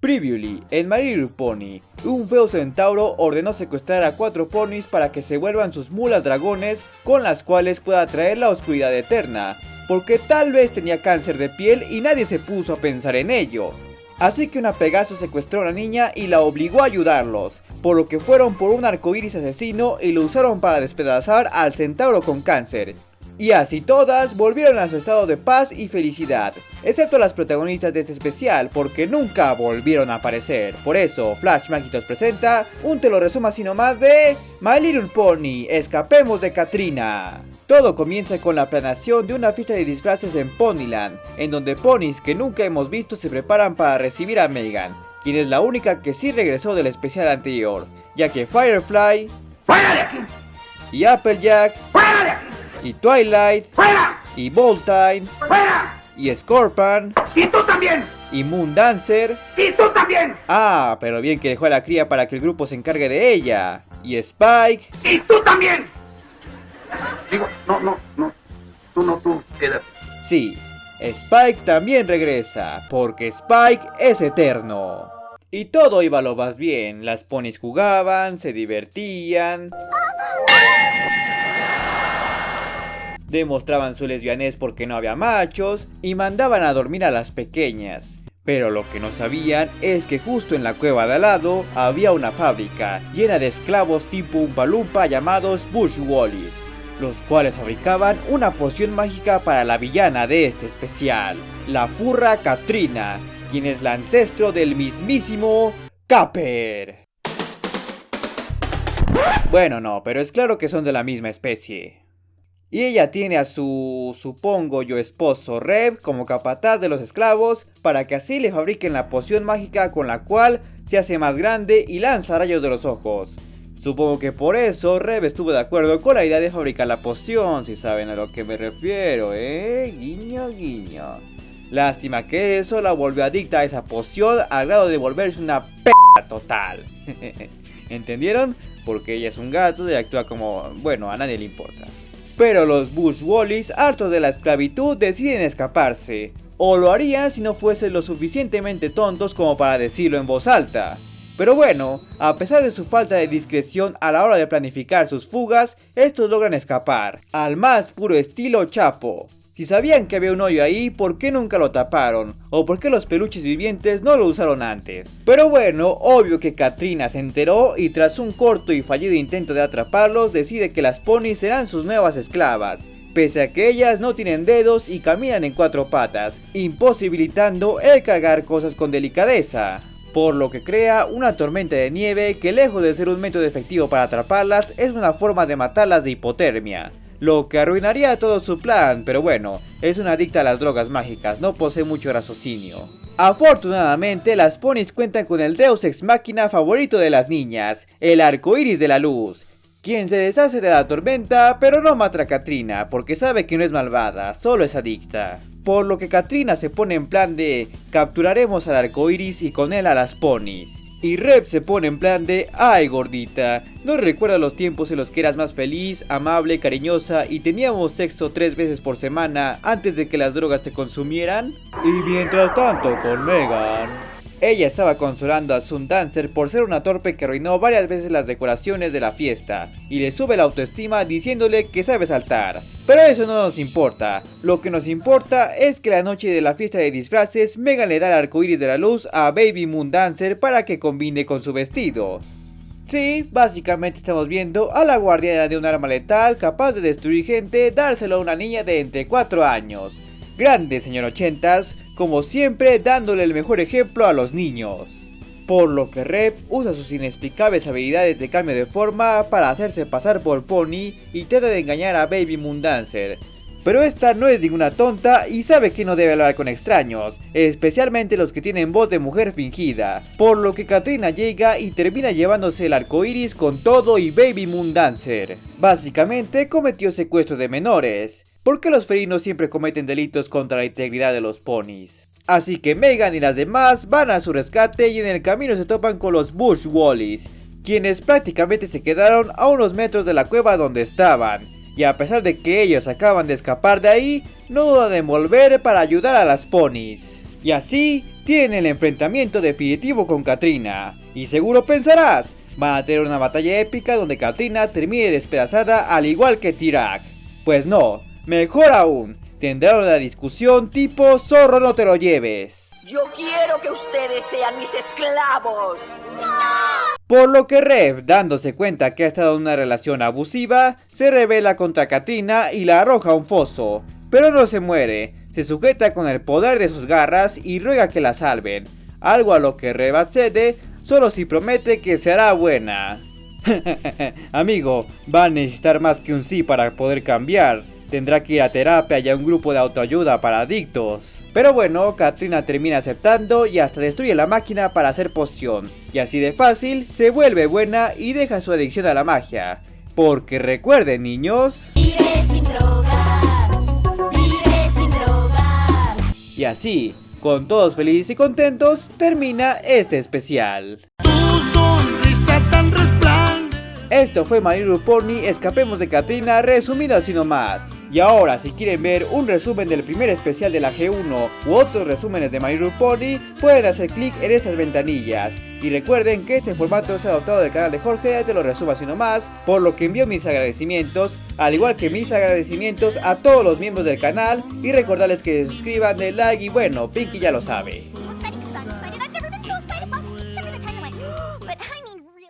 Previously, en My Little Pony, un feo centauro ordenó secuestrar a 4 ponis para que se vuelvan sus mulas dragones con las cuales pueda traer la oscuridad eterna, porque tal vez tenía cáncer de piel y nadie se puso a pensar en ello. Así que una Pegaso secuestró a una niña y la obligó a ayudarlos, por lo que fueron por un arcoíris asesino y lo usaron para despedazar al centauro con cáncer. Y así todas volvieron a su estado de paz y felicidad, excepto las protagonistas de este especial, porque nunca volvieron a aparecer. Por eso, Flash Magitos presenta un te lo resumo así nomás de My Little Pony, escapemos de Katrina. Todo comienza con la planeación de una fiesta de disfraces en Ponyland, en donde ponis que nunca hemos visto se preparan para recibir a Megan, quien es la única que sí regresó del especial anterior, ya que Firefly, ¡fuera de aquí! y Applejack, ¡fuera de aquí! y Twilight, ¡fuera! y Boltine, ¡fuera! y Scorpion, ¡Y tú también! y Moon Dancer. ¡Y tú también! Ah, pero bien que dejó a la cría para que el grupo se encargue de ella. Y Spike. ¡Y tú también! Digo, no. Tú, quédate. Sí, Spike también regresa, porque Spike es eterno. Y todo iba lo más bien, las ponis jugaban, se divertían, demostraban su lesbianez porque no había machos y mandaban a dormir a las pequeñas. Pero lo que no sabían es que justo en la cueva de al lado había una fábrica llena de esclavos tipo Oompa Loompa llamados Bushwallies, los cuales fabricaban una poción mágica para la villana de este especial, la furra Katrina, quien es la ancestro del mismísimo Capper. Bueno, no, pero es claro que son de la misma especie. Y ella tiene a su, supongo yo, esposo Reb como capataz de los esclavos para que así le fabriquen la poción mágica con la cual se hace más grande y lanza rayos de los ojos. Supongo que por eso Reb estuvo de acuerdo con la idea de fabricar la poción, si saben a lo que me refiero, guiño guiño. Lástima que eso la volvió adicta a esa poción al grado de volverse una p*** total. ¿Entendieron? Porque ella es un gato y actúa como, bueno, a nadie le importa. Pero los Bushwallies, hartos de la esclavitud, deciden escaparse. O lo harían si no fuesen lo suficientemente tontos como para decirlo en voz alta. Pero bueno, a pesar de su falta de discreción a la hora de planificar sus fugas, estos logran escapar, al más puro estilo Chapo. Si sabían que había un hoyo ahí, ¿por qué nunca lo taparon? ¿O por qué los peluches vivientes no lo usaron antes? Pero bueno, obvio que Katrina se enteró y tras un corto y fallido intento de atraparlos, decide que las ponis serán sus nuevas esclavas, pese a que ellas no tienen dedos y caminan en 4 patas, imposibilitando el cargar cosas con delicadeza. Por lo que crea una tormenta de nieve que, lejos de ser un método efectivo para atraparlas, es una forma de matarlas de hipotermia. Lo que arruinaría todo su plan, pero bueno, es una adicta a las drogas mágicas, no posee mucho raciocinio. Afortunadamente, las ponis cuentan con el Deus Ex Machina favorito de las niñas, el arcoíris de la luz, quien se deshace de la tormenta, pero no mata a Katrina, porque sabe que no es malvada, solo es adicta. Por lo que Katrina se pone en plan de capturaremos al arcoíris y con él a las ponis. Y Reb se pone en plan de ay gordita, ¿no recuerdas los tiempos en los que eras más feliz, amable, cariñosa y teníamos sexo 3 veces por semana antes de que las drogas te consumieran? Y mientras tanto con Megan, ella estaba consolando a Sun Dancer por ser una torpe que arruinó varias veces las decoraciones de la fiesta y le sube la autoestima diciéndole que sabe saltar. Pero eso no nos importa, lo que nos importa es que la noche de la fiesta de disfraces Megan le da el arcoíris de la luz a Baby Moon Dancer para que combine con su vestido. Sí, básicamente estamos viendo a la guardiana de un arma letal capaz de destruir gente dárselo a una niña de entre 4 años. Grande señor 80s, como siempre dándole el mejor ejemplo a los niños. Por lo que Reb usa sus inexplicables habilidades de cambio de forma para hacerse pasar por Pony y trata de engañar a Baby Moon Dancer. Pero esta no es ninguna tonta y sabe que no debe hablar con extraños, especialmente los que tienen voz de mujer fingida. Por lo que Katrina llega y termina llevándose el arcoíris con todo y Baby Moon Dancer. Básicamente cometió secuestro de menores. Porque los felinos siempre cometen delitos contra la integridad de los ponis. Así que Megan y las demás van a su rescate y en el camino se topan con los Bushwallies, quienes prácticamente se quedaron a unos metros de la cueva donde estaban. Y a pesar de que ellos acaban de escapar de ahí, no dudan en volver para ayudar a las ponis. Y así tienen el enfrentamiento definitivo con Katrina. Y seguro pensarás, van a tener una batalla épica donde Katrina termine despedazada al igual que T-Rex. Pues no, mejor aún, tendrán una discusión tipo zorro no te lo lleves. Yo quiero que ustedes sean mis esclavos. Por lo que Rev, dándose cuenta que ha estado en una relación abusiva, se rebela contra Katrina y la arroja a un foso. Pero no se muere, se sujeta con el poder de sus garras y ruega que la salven. Algo a lo que Rev accede, solo si promete que se hará buena. Amigo, va a necesitar más que un sí para poder cambiar. Tendrá que ir a terapia y a un grupo de autoayuda para adictos. Pero bueno, Katrina termina aceptando y hasta destruye la máquina para hacer poción. Y así de fácil, se vuelve buena y deja su adicción a la magia. Porque recuerden, niños, Vive sin drogas, vive sin drogas. y así, con todos felices y contentos, termina este especial. Tu sonrisa tan resplandece. Esto fue My Little Pony Escapemos de Katrina resumido así nomás. Y ahora si quieren ver un resumen del primer especial de la G1 u otros resúmenes de My Little Pony, pueden hacer clic en estas ventanillas. Y recuerden que este formato es adoptado del canal de Jorge, te lo resumo así nomás, por lo que envío mis agradecimientos, al igual que mis agradecimientos a todos los miembros del canal, y recordarles que se suscriban, den like y bueno, Pinky ya lo sabe.